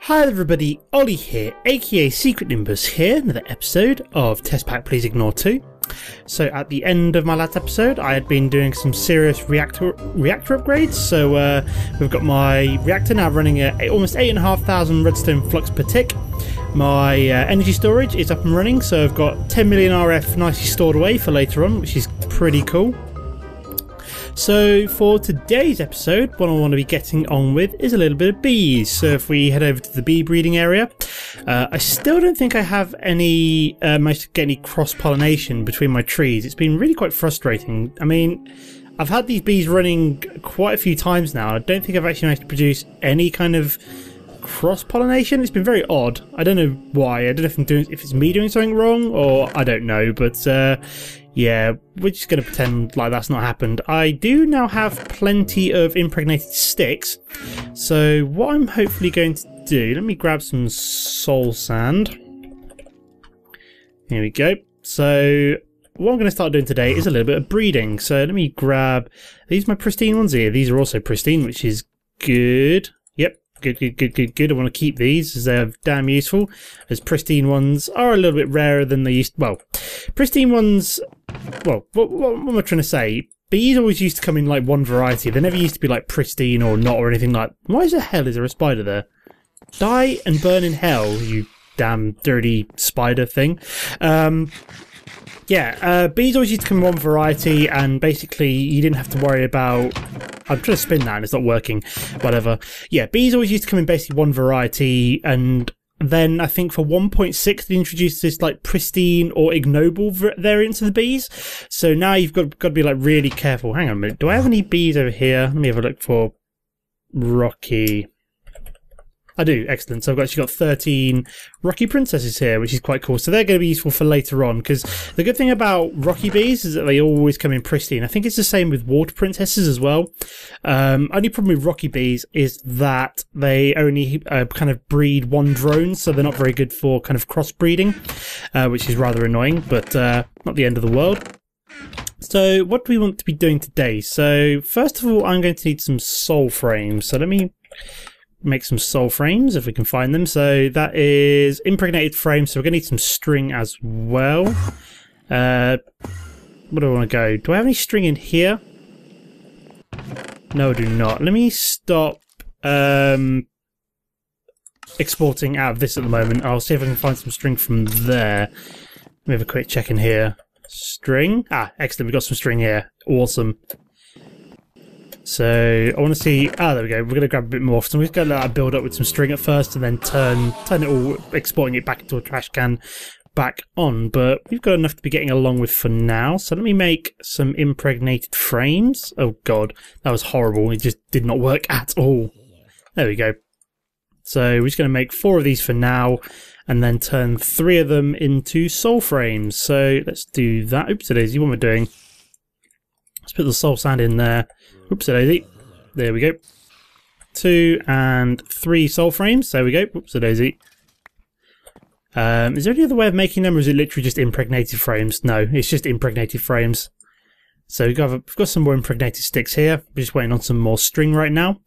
Hi everybody, Ollie here, aka Secret Nimbus here, another episode of Test Pack Please Ignore 2. So at the end of my last episode, I had been doing some serious reactor upgrades. So we've got my reactor now running at almost 8,500 redstone flux per tick. My energy storage is up and running, so I've got 10 million RF nicely stored away for later on, which is pretty cool. So for today's episode, what I want to be getting on with is a little bit of bees. So if we head over to the bee breeding area, I still don't think I have any managed to get any cross-pollination between my trees. It's been really quite frustrating. I mean, I've had these bees running quite a few times now. I don't think I've actually managed to produce any kind of cross-pollination. It's been very odd. I don't know why. I don't know if it's me doing something wrong, or I don't know, but yeah, we're just going to pretend like that's not happened. I do now have plenty of impregnated sticks, so what I'm hopefully going to do, let me grab some soul sand. Here we go. So what I'm going to start doing today is a little bit of breeding. So let me grab, these are my pristine ones here. These are also pristine, which is good. Yep. Good. I want to keep these as they're damn useful, as pristine ones are a little bit rarer than they used. Well, pristine ones, well, what am I trying to say? Bees always used to come in like one variety. They never used to be like pristine or not or anything like. Why the hell is there a spider there? Die and burn in hell, you damn dirty spider thing. Yeah, bees always used to come in one variety, and basically you didn't have to worry about. I'm trying to spin that and it's not working. Whatever. Yeah, bees always used to come in basically one variety, and then I think for 1.6 they introduced this like pristine or ignoble variants of the bees. So now you've got to be like really careful. Hang on a minute. Do I have any bees over here? Let me have a look for Rocky. I do, excellent. So I've actually got 13 Rocky Princesses here, which is quite cool. So they're going to be useful for later on, because the good thing about Rocky Bees is that they always come in pristine. I think it's the same with Water Princesses as well. Only problem with Rocky Bees is that they only kind of breed one drone, so they're not very good for kind of crossbreeding, which is rather annoying, but not the end of the world. So what do we want to be doing today? So first of all, I'm going to need some soul frames. So let me make some soul frames if we can find them. So that is impregnated frames, so we're going to need some string as well. Where do I want to go? Do I have any string in here? No, I do not. Let me stop exporting out of this at the moment. I'll see if I can find some string from there. Let me have a quick check in here. String. Ah, excellent. We've got some string here. Awesome. So I want to see. Ah, there we go. We're going to grab a bit more. So we're going to let that build up with some string at first, and then turn it all, exporting it back into a trash can, back on. But we've got enough to be getting along with for now. So let me make some impregnated frames. Oh god, that was horrible. It just did not work at all. There we go. So we're just going to make 4 of these for now, and then turn 3 of them into soul frames. So let's do that. Oops, it is. What am I doing? Let's put the soul sand in there. Oops, daisy. There we go. 2 and 3 soul frames. There we go. Oops, daisy. Is there any other way of making them, or is it literally just impregnated frames? No, it's just impregnated frames. So we've got some more impregnated sticks here. We're just waiting on some more string right now.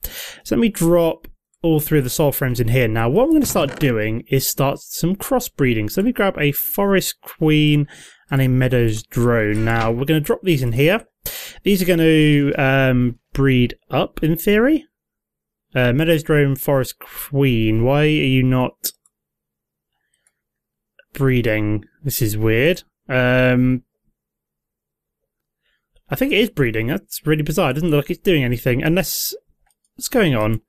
So let me drop all 3 of the soul frames in here. Now, what I'm going to start doing is start some crossbreeding. So let me grab a forest queen and a meadows drone. Now, we're going to drop these in here. These are going to breed up, in theory. Meadows drone, forest queen. Why are you not breeding? This is weird. I think it is breeding. That's really bizarre. It doesn't look like it's doing anything. Unless... What's going on?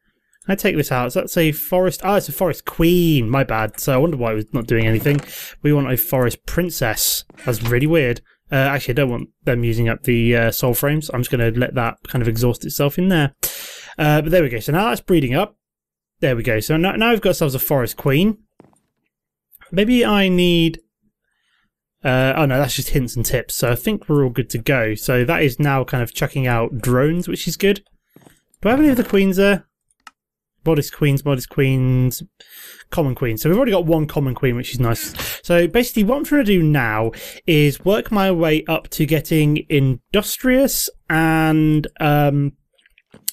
I take this out. So that's a forest... Ah, it's a forest queen. My bad. So I wonder why it was not doing anything. We want a forest princess. That's really weird. Actually, I don't want them using up the soul frames. I'm just going to let that kind of exhaust itself in there. But there we go. So now that's breeding up. There we go. So now we've got ourselves a forest queen. Maybe I need... oh no, that's just hints and tips. So I think we're all good to go. So that is now kind of chucking out drones, which is good. Do I have any of the queens there? Modest queens, common queen. So we've already got 1 common queen, which is nice. So basically what I'm trying to do now is work my way up to getting industrious and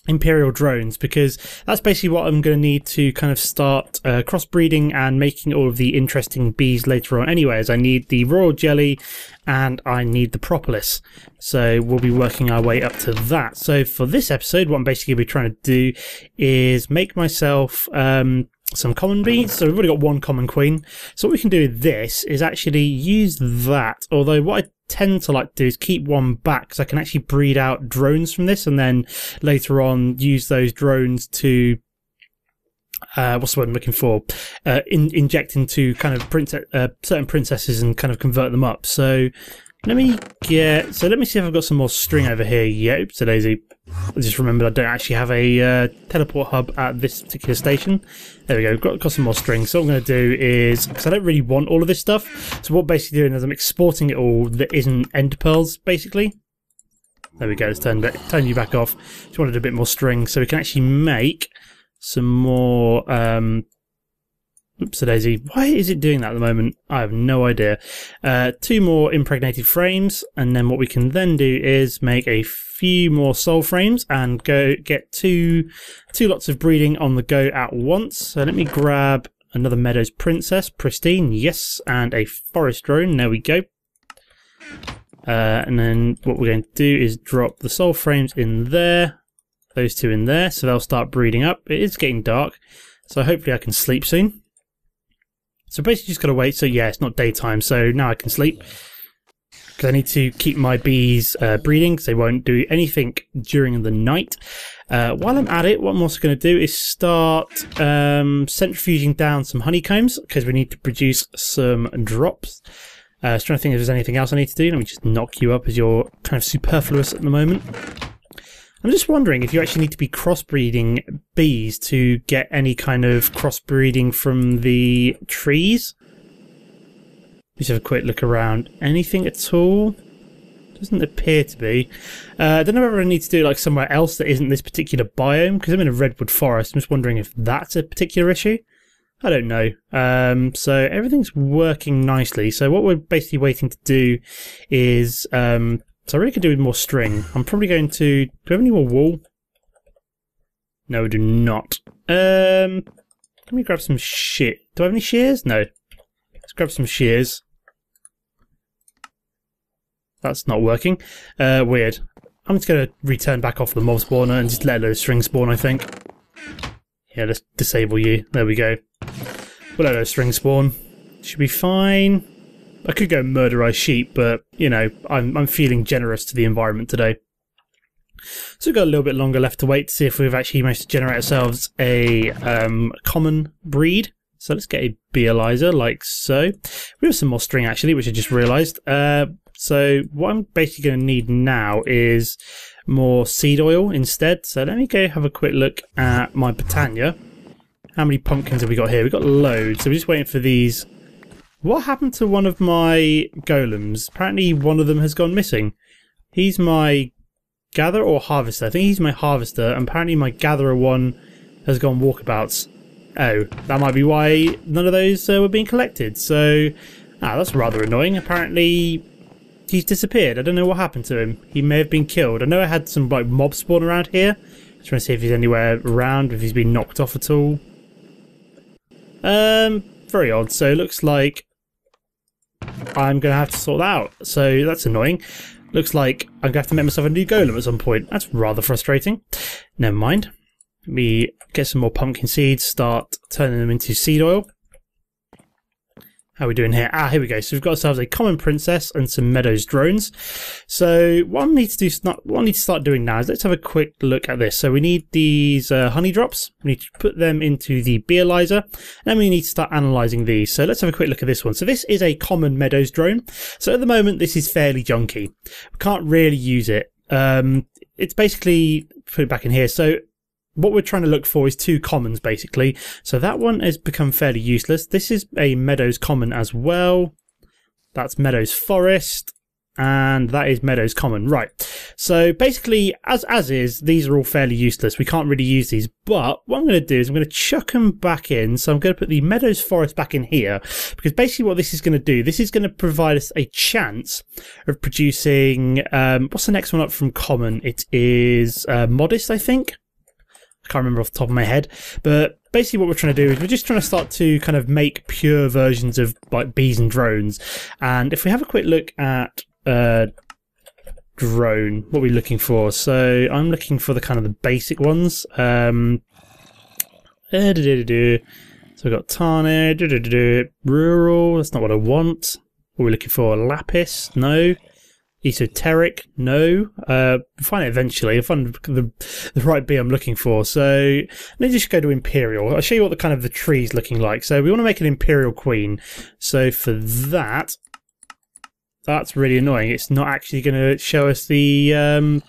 Imperial drones, because that's basically what I'm going to need to kind of start crossbreeding and making all of the interesting bees later on. Anyways, I need the royal jelly and I need the propolis, so we'll be working our way up to that. So for this episode, what I'm basically going to be trying to do is make myself some common bees. So we've already got one common queen, so what we can do with this is actually use that, although what I tend to like to do is keep one back, because I can actually breed out drones from this and then later on use those drones to what's the word I'm looking for, inject into kind of certain princesses and kind of convert them up. So let me see if I've got some more string over here. Yeah, oops, a daisy. I just remembered I don't actually have a teleport hub at this particular station. There we go, got some more string. So what I'm going to do is, because I don't really want all of this stuff, so what I'm basically doing is I'm exporting it all that isn't end pearls, basically. There we go, let's turn you back off. Just wanted a bit more string so we can actually make some more oops a daisy. Why is it doing that at the moment? I have no idea. 2 more impregnated frames, and then what we can then do is make a few more soul frames and go get two lots of breeding on the go at once. So let me grab another Meadows Princess, pristine, yes, and a forest drone. There we go. And then what we're going to do is drop the soul frames in there, those 2 in there, so they'll start breeding up. It is getting dark, so hopefully I can sleep soon. So basically just got to wait. So yeah, it's not daytime, so now I can sleep, because I need to keep my bees breeding, because they won't do anything during the night. While I'm at it, what I'm also going to do is start centrifuging down some honeycombs, because we need to produce some drops. I was trying to think if there's anything else I need to do. Let me just knock you up, as you're kind of superfluous at the moment. I'm just wondering if you actually need to be crossbreeding bees to get any kind of crossbreeding from the trees. Let's have a quick look around. Anything at all? Doesn't appear to be. I don't know whether I need to do it like somewhere else that isn't this particular biome, because I'm in a redwood forest. I'm just wondering if that's a particular issue. I don't know. So everything's working nicely. So what we're basically waiting to do is so I really could do with more string. I'm probably going to... Do we have any more wool? No, we do not. Let me grab some shit. Do I have any shears? No. Let's grab some shears. That's not working. Weird. I'm just going to return back off the mob spawner and just let those string spawn, I think. Yeah, let's disable you. There we go. We'll let those string spawn. Should be fine. I could go murderize sheep, but, you know, I'm feeling generous to the environment today. So we've got a little bit longer left to wait to see if we've actually managed to generate ourselves a common breed. So let's get a beealizer, like so. We have some more string, actually, which I just realised. So what I'm basically going to need now is more seed oil instead. So let me go have a quick look at my Britannia. How many pumpkins have we got here? We've got loads. So we're just waiting for these. What happened to one of my golems? Apparently one of them has gone missing. He's my gatherer or harvester. I think he's my harvester, and apparently my gatherer one has gone walkabouts. Oh, that might be why none of those were being collected. So, that's rather annoying. Apparently he's disappeared. I don't know what happened to him. He may have been killed. I know I had some like mob spawn around here. Just trying to see if he's anywhere around, if he's been knocked off at all. Very odd. So it looks like I'm going to have to sort that out. So that's annoying. Looks like I'm going to have to make myself a new golem at some point. That's rather frustrating. Never mind. Let me get some more pumpkin seeds, start turning them into seed oil. How are we doing here? Here we go. So we've got ourselves a common princess and some meadows drones. So what I need to start doing now is let's have a quick look at this. So we need these honey drops. We need to put them into the beealizer, and then we need to start analysing these. So let's have a quick look at this one. So this is a common meadows drone. So at the moment this is fairly junky. We can't really use it. It's basically, put it back in here. So what we're trying to look for is 2 commons, basically. So that one has become fairly useless. This is a Meadows Common as well. That's Meadows Forest. And that is Meadows Common. Right. So basically, as is, these are all fairly useless. We can't really use these. But what I'm going to do is I'm going to chuck them back in. So I'm going to put the Meadows Forest back in here. Because basically what this is going to do, this is going to provide us a chance of producing... what's the next one up from Common? It is Modest, I think. I can't remember off the top of my head, but basically what we're trying to do is we're just trying to start to kind of make pure versions of like bees and drones. And if we have a quick look at drone, what are we looking for? So I'm looking for the kind of the basic ones. So we've got Tane, rural, that's not what I want. What are we looking for? Lapis, no. Esoteric, no. We'll find it eventually. I'll find the right bee I'm looking for. So let me just go to Imperial. I'll show you what the kind of the tree's looking like. So we want to make an Imperial Queen. So for that, that's really annoying. It's not actually going to show us the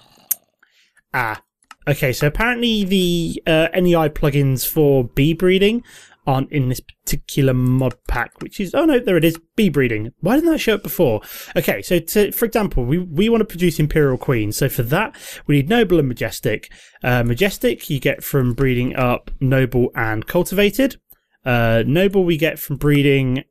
okay, so apparently the NEI plugins for bee breeding aren't in this particular mod pack, which is, oh no, there it is, bee breeding. Why didn't that show up before? Okay, so for example, we want to produce Imperial Queen. So for that, we need Noble and Majestic. Majestic you get from breeding up Noble and Cultivated. Noble we get from breeding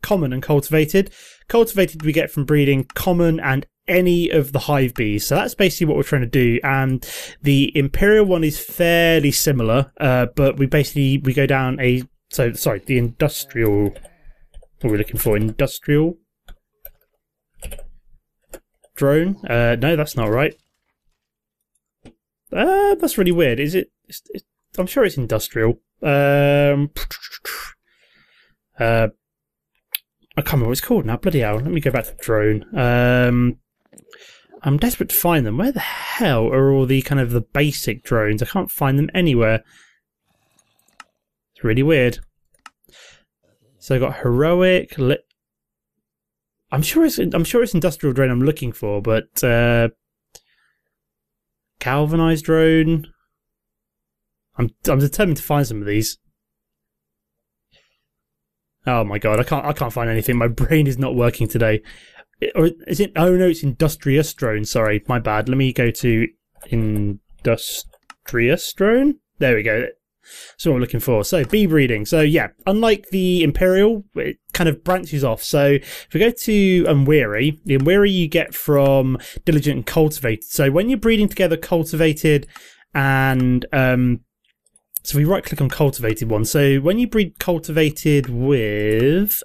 Common and Cultivated. Cultivated we get from breeding Common and any of the hive bees. So that's basically what we're trying to do. And the Imperial one is fairly similar, but we go down a, so sorry, the industrial, what are we looking for? Industrial drone? No, that's not right. That's really weird. Is it? I'm sure it's industrial. I can't remember what it's called now. Bloody hell. Let me go back to the drone. I'm desperate to find them. Where the hell are all the kind of the basic drones? I can't find them anywhere. It's really weird. So I've got heroic. I'm sure it's industrial drone I'm looking for, but galvanized drone. I'm determined to find some of these. Oh my god, I can't find anything. My brain is not working today. Or is it? Oh no, it's Industrious drone. Sorry, my bad. Let me go to Industrious drone. There we go. That's what I'm looking for. So bee breeding. So yeah, unlike the Imperial, it kind of branches off. So if we go to Unweary, the Unweary you get from Diligent and Cultivated. So when you're breeding together Cultivated and so we right click on Cultivated one. So when you breed Cultivated with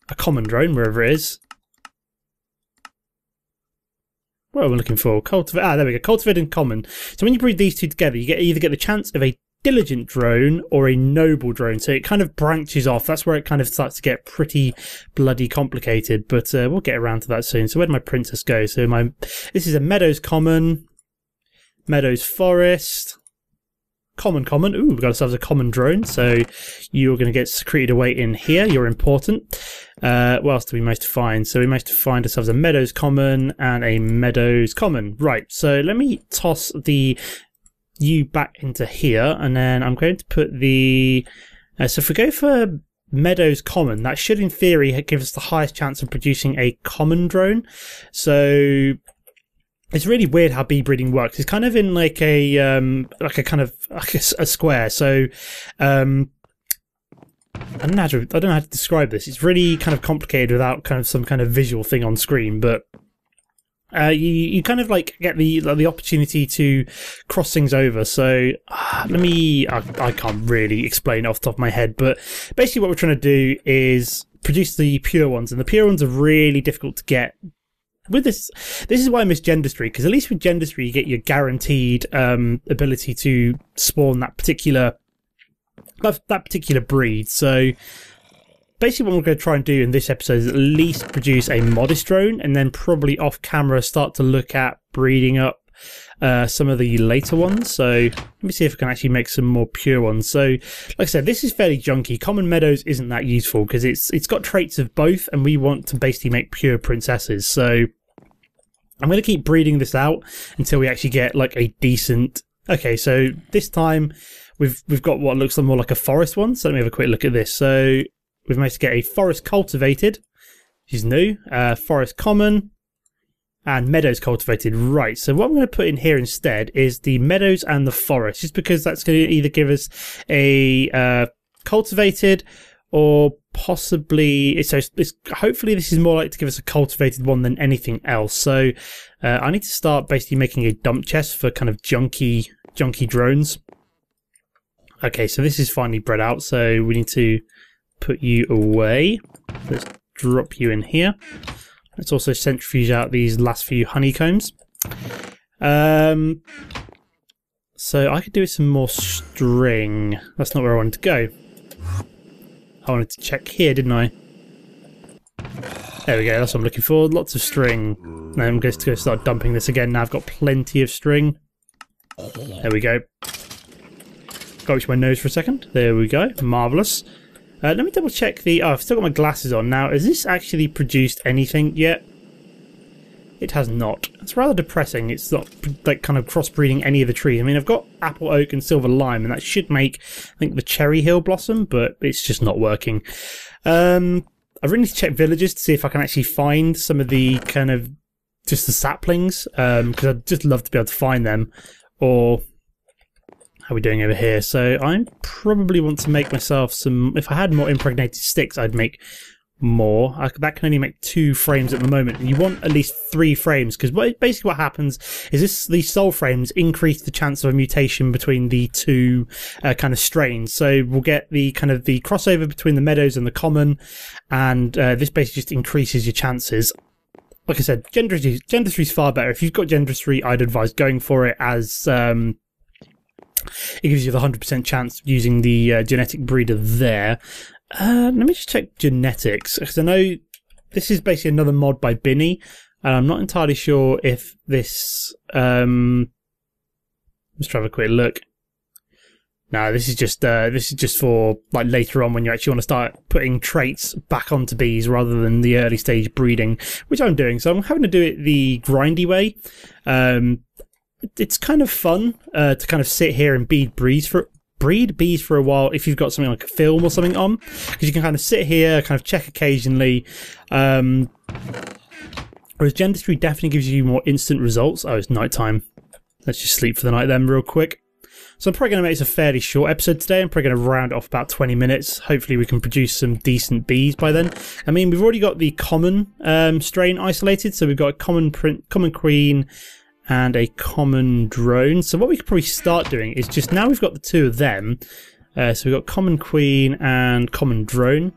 a common drone, wherever it is. What are we looking for? There we go. Cultivated and common. So when you breed these two together, you either get the chance of a diligent drone or a noble drone. So it kind of branches off. That's where it kind of starts to get pretty bloody complicated. But we'll get around to that soon. So where did my princess go? So this is a Meadows common, Meadows forest. Common. Ooh, we've got ourselves a common drone. So you're going to get secreted away in here. You're important. What else do we manage to find? So we managed to find ourselves a Meadows common and a Meadows common. Right. So let me toss the U back into here, and then I'm going to put the. So if we go for Meadows common, that should in theory give us the highest chance of producing a common drone. So. It's really weird how bee breeding works. It's kind of in like a kind of like a square. So I don't know how to describe this. It's really kind of complicated without kind of some kind of visual thing on screen. But you kind of like get the opportunity to cross things over. So I can't really explain it off the top of my head. But basically, what we're trying to do is produce the pure ones, and the pure ones are really difficult to get. With this is why I miss Gendustry, because at least with Gendustry you get your guaranteed ability to spawn that particular breed. So basically what we're going to try and do in this episode is at least produce a modest drone, and then probably off camera start to look at breeding up some of the later ones. So let me see if I can actually make some more pure ones. So like I said, this is fairly junky. Common Meadows isn't that useful because it's got traits of both, and we want to basically make pure princesses. So I'm going to keep breeding this out until we actually get like a decent. Okay, so this time we've got what looks more like a forest one. So let me have a quick look at this. So we've managed to get a forest cultivated, which is new, forest common, and Meadows cultivated. Right, so what I'm going to put in here instead is the Meadows and the forest, just because that's going to either give us a cultivated or possibly hopefully this is more likely to give us a cultivated one than anything else. So I need to start basically making a dump chest for kind of junky drones. Okay, so this is finally bred out, so we need to put you away. Let's drop you in here. Let's also centrifuge out these last few honeycombs. So I could do some more string. That's not where I wanted to go. I wanted to check here, didn't I? There we go, that's what I'm looking for. Lots of string. Now I'm going to go start dumping this again. Now I've got plenty of string. There we go. Got to reach my nose for a second. There we go. Marvellous. Let me double check the... Oh, I've still got my glasses on. Now, has this actually produced anything yet? It has not. It's rather depressing. It's not like kind of crossbreeding any of the trees. I mean, I've got apple, oak and silver lime, and that should make, I think, the cherry hill blossom, but it's just not working. I really need to check villages to see if I can actually find some of the kind of just the saplings, because I'd just love to be able to find them. Or how are we doing over here? So I probably want to make myself some... If I had more impregnated sticks, I'd make more. That can only make 2 frames at the moment. You want at least 3 frames, because basically what happens is these soul frames increase the chance of a mutation between the 2 kind of strains. So we'll get the kind of the crossover between the meadows and the common, and this basically just increases your chances. Like I said, Gender 3 is far better. If you've got Gender 3, I'd advise going for it, as it gives you the 100% chance using the genetic breeder there. Let me just check genetics, because I know this is basically another mod by Binny, and I'm not entirely sure if this... let's try have a quick look. No, this is just for like later on when you actually want to start putting traits back onto bees rather than the early stage breeding, which I'm doing. So I'm having to do it the grindy way. It's kind of fun to kind of sit here and breed bees for a while if you've got something like a film or something on, because you can kind of sit here, kind of check occasionally. Whereas Gender 3 definitely gives you more instant results. Oh, it's night time. Let's just sleep for the night then real quick. So I'm probably going to make this a fairly short episode today. I'm probably going to round it off about 20 minutes. Hopefully we can produce some decent bees by then. I mean, we've already got the common strain isolated. So we've got a common queen and a common drone. So what we could probably start doing is just, now we've got the 2 of them. So we've got common queen and common drone.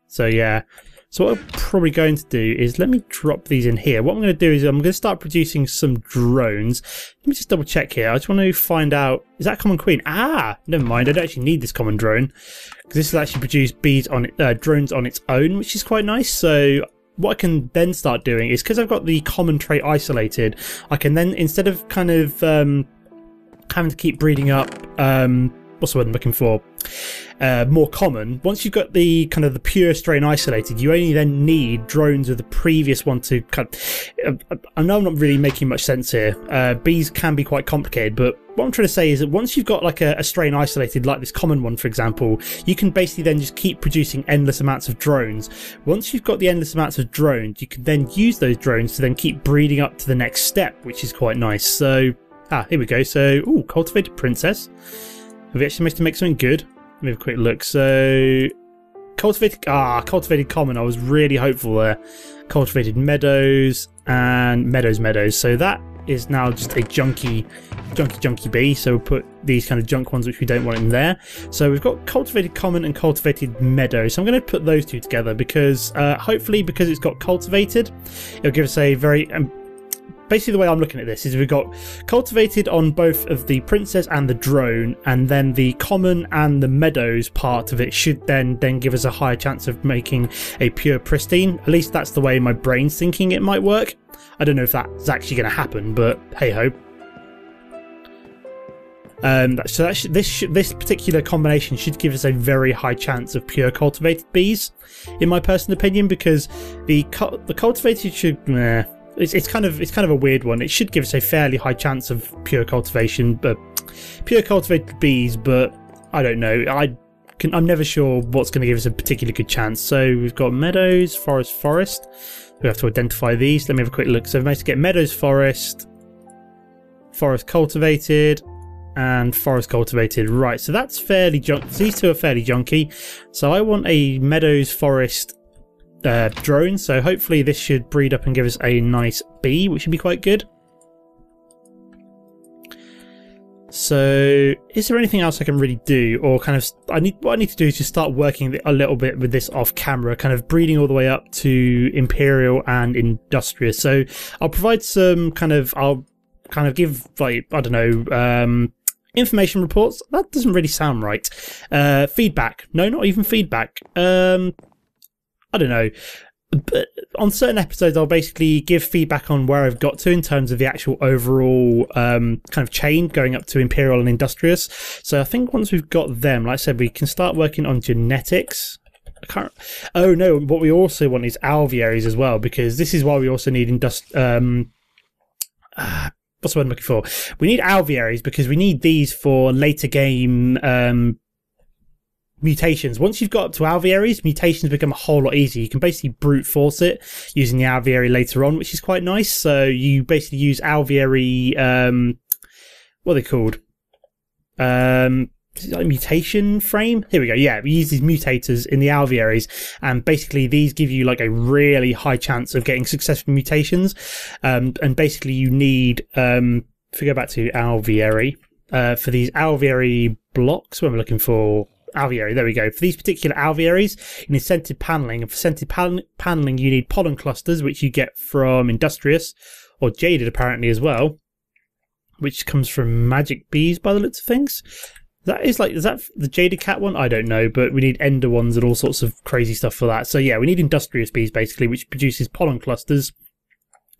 So yeah. So what I'm probably going to do is, let me drop these in here. What I'm going to do is I'm going to start producing some drones. Let me just double check here. I just want to find out, is that common queen? Ah, never mind. I don't actually need this common drone, because this will actually produce bees on drones on its own, which is quite nice. So what I can then start doing is, because I've got the common trait isolated, I can then, instead of kind of having to keep breeding up, what's the word I'm looking for? More common. Once you've got the kind of the pure strain isolated, you only then need drones of the previous one to kind of... I know I'm not really making much sense here. Bees can be quite complicated, but what I'm trying to say is that once you've got like a strain isolated, like this common one, for example, you can basically then just keep producing endless amounts of drones. Once you've got the endless amounts of drones, you can then use those drones to then keep breeding up to the next step, which is quite nice. So, here we go. So, ooh, cultivated princess. Have we actually managed to make something good? Let me have a quick look. So, cultivated common. I was really hopeful there. Cultivated meadows and meadows. So that is now just a junky bee. So we'll put these kind of junk ones which we don't want in there. So we've got cultivated common and cultivated meadows. So I'm going to put those 2 together because hopefully, because it's got cultivated, it'll give us a very... basically the way I'm looking at this is we've got cultivated on both of the princess and the drone, and then the common and the meadows part of it should then give us a higher chance of making a pure pristine. At least that's the way my brain's thinking it might work. I don't know if that's actually going to happen, but hey ho. So this particular combination should give us a very high chance of pure cultivated bees, in my personal opinion, because the cultivated should... It's kind of a weird one. It should give us a fairly high chance of pure cultivation, but pure cultivated bees. But I don't know. I'm never sure what's going to give us a particularly good chance. So we've got meadows, forest. We have to identify these. Let me have a quick look. So we've managed to get meadows, forest cultivated, and forest cultivated. Right, so that's fairly junk. These two are fairly junky. So I want a meadows forest drone. So hopefully this should breed up and give us a nice bee, which should be quite good. So is there anything else I can really do, or kind of what I need to do is just start working a little bit with this off camera, kind of breeding all the way up to Imperial and Industrious. So I'll provide some I'll kind of give, like, I don't know, information reports. That doesn't really sound right. Feedback. No, not even feedback. I don't know. But on certain episodes, I'll basically give feedback on where I've got to in terms of the actual overall kind of chain going up to Imperial and Industrious. So I think once we've got them, like I said, we can start working on genetics. Oh no, what we also want is alvearies as well, because this is why we also need what's the word I'm looking for? We need alvearies because we need these for later game mutations. Once you've got up to alvearies, mutations become a whole lot easier. You can basically brute force it using the alveary later on, which is quite nice. So you basically use alveary, what are they called? Is it like mutation frame? Here we go. Yeah, we use these mutators in the alvearies, and basically these give you like a really high chance of getting successful mutations. And basically you need, if we go back to alveary, for these alveary blocks, what am I looking for? Alveary, there we go. For these particular alvearies, you need scented paneling, and for scented paneling you need pollen clusters, which you get from Industrious, or jaded apparently as well, which comes from magic bees by the looks of things. Is that the jaded cat one? I don't know, but we need ender ones and all sorts of crazy stuff for that. So yeah, we need Industrious bees basically, which produces pollen clusters,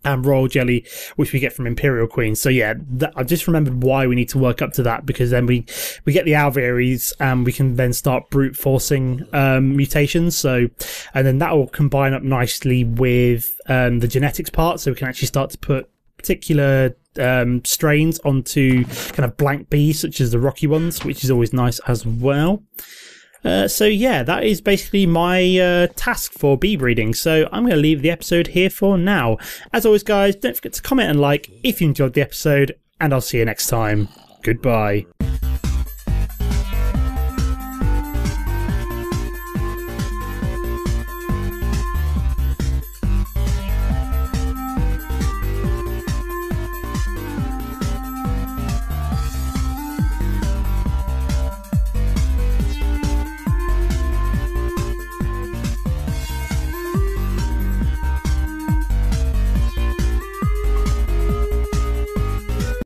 and royal jelly, which we get from Imperial Queens. So yeah, I've just remembered why we need to work up to that, because then we get the alvearies and we can then start brute forcing mutations. So, and then that will combine up nicely with the genetics part, so we can actually start to put particular strains onto kind of blank bees, such as the rocky ones, which is always nice as well. So yeah, that is basically my task for bee breeding. So I'm going to leave the episode here for now. As always, guys, don't forget to comment and like if you enjoyed the episode, and I'll see you next time. Goodbye.